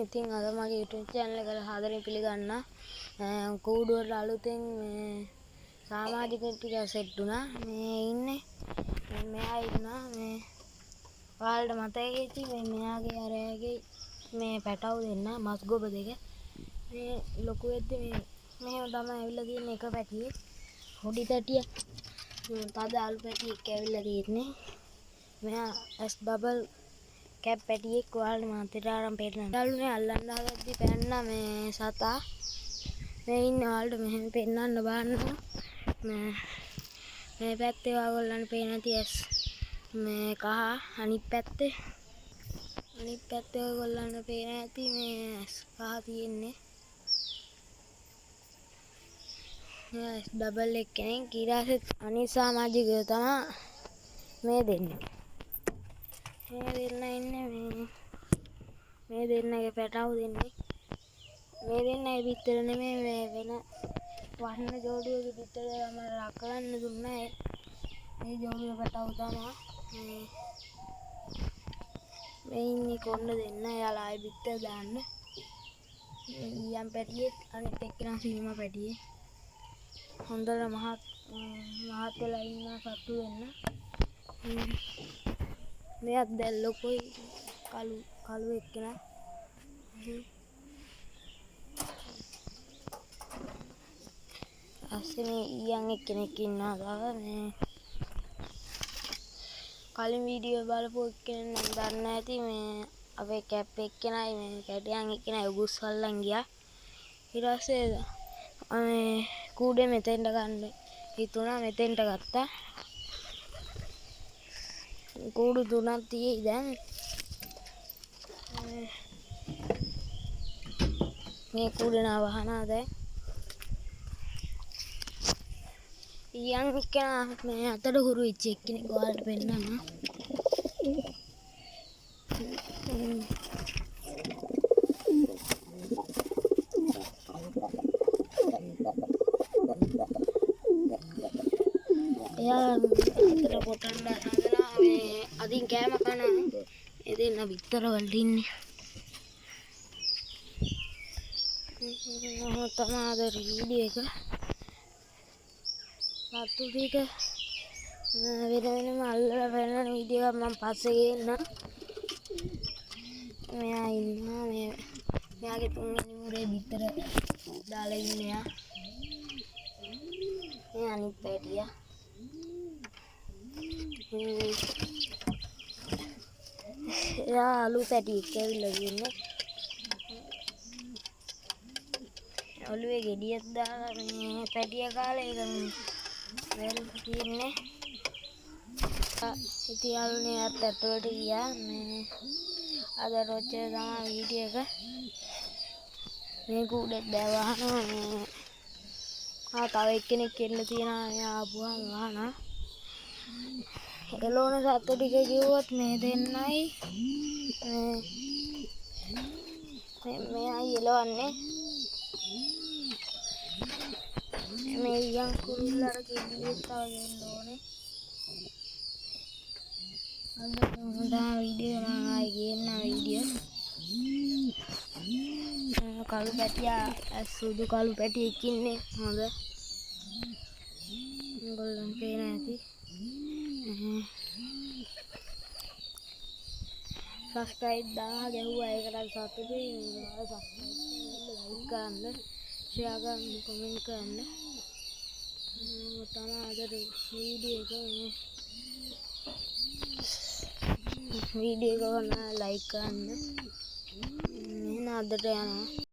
ඉතින් අද මගේ YouTube channel එකට හාදරයෙන් පිළිගන්න. කූඩුවට අලුතෙන් මේ සමාජිකයෙක් ටික සෙට් වුණා. මේ ඉන්නේ මෙයා ඉන්නවා මේ ඔයාලට මතකයි ඇති මේ මෙයාගේ අරයාගේ මේ පැටව දෙන්න මස් ගොබ දෙක. මේ ලොකු වෙද්දි මේ මෙහෙම තමයි ඇවිල්ලා තියෙන්නේ එක පැටියෙක්. පොඩි පැටියෙක් තද අලු පැටියෙක් ඇවිල්ලා තියෙන්නේ. මෙයා ඇස් බබල් කැප් පැටියෙක් ඔයාලට මාතේට ආරම් පෙන්නන්න. යාළුවනේ අල්ලන්න හදද්දි පැන්න මේ සතා. මේ ඉන්නේ ඔයාලට මෙහෙම පෙන්නන්න බලන්න. මේ පැත්තේ ඔයගොල්ලන්ට පේන ඇති ඇස් මේ කහ අනිත් පැත්තේ ඔයගොල්ලන්ට පේන ඇති මේ ඇස් කහ තියෙන්නේ. ඇස් ඩබල් එක කෙනෙක් ඊට අනිත් සමාජිකයෝ තමයි මේ දෙන්නේ. මේ දෙන්න ඉන්නේ මේ දෙන්නගේ පැටව දෙන්නේ. මේ දෙන්නගේ පිටර නෙමෙයි මේ වෙන වහන්න ජෝඩුවගේ පිටර මම රකලන්න දුන්නා. මේ ජෝඩුවේ පැටව තමයි මේ ඉන්නේ කොන්න දෙන්න. එයාලා ආයෙ පිටර දාන්න. ඊයන් පැටියෙක් අනිත් එක්කෙනා සීමා පැටියෙක්. හොඳට මහත් වෙලා ඉන්න සතු වෙන්න. මෙයාත් දැන් ලොකුයි කළු එක්කෙනා. අස්සේ මේ ඊයන් එක්කෙනෙක් ඉන්නවා තව මේ කලින් වීඩියෝ බලපු එක්කෙනෙක් නම් දන්න ඇති මේ අපේ කැප් එක්කෙනයි මේ කැටියන් එක්කෙනයි උගුස්වල්ලන් ගියා. ඊට පස්සේ මේ කූඩේ මෙතෙන්ට ගන්න හිතුණා මෙතෙන්ට ගත්තා. කූඩු 3ක් තියෙයි දැන්. මේ කූඩේ නා වහනවා දැන්. ඊයන් එක්කෙනා මේ අතට හුරු වෙච්ච එක්කෙනෙක් ඔයාලට පෙන්නන්න. එයා අතට කොටන්න හදනවා මේ අදින් කෑම කනවා. ඒ දෙන්න විතර වලට ඉන්නේ. තමයි අද වීඩියෝ එක. සතු ටික වෙනම අල්ලලා බලන වීඩියෝ එකක් මම පස්සේ ගේන්නම්. මෙයා ඉන්නවා මෙයාගේ තුන්වෙනි මුරේ විතර දාලා ඉන්නේ යා. මේ අනිත් පැටියා. එයා අලු පැටියෙක් ඇවිල්ලා ඉන්නේ. ඔළුවේ ගෙඩියක් දාලා මේ පැටියා කාලේ ඒක වෙල් තියෙන්නේ. ඉතින් යාළුවනේ අත් ඇතුළට ගියා මේ අද රොච්චේ තමයි වීඩියෝ එක. මේ කූඩේ දැවහනවා මේ තව එක්කෙනෙක් එන්න තියෙනවා. මෙයා ආපුවාම වහනවා. එළෝන සත්තු ටික කිව්වොත් මේ දෙන්නයි මෙයයි එලවන්නේ. මේ ඊයන් කුරුල්ලට කිව්වෙත් තව ගන්න ඕනේ. අද තමයි වීඩියෝ නම් ආයි ගේන්න වීඩියෝ. කළු පැටියා සුදු කළු පැටියෙක් ඉන්නේ හොඳ. ඔයගොල්ලන් පේන ඇති. subscribe 1000 ගැහුවා ඒකට සතුටුයි. like කරන්න, share කරන්න, comment කරන්න. තමයි අද වීඩියෝ එක like කරන්න. එහෙනම් අදට යනවා.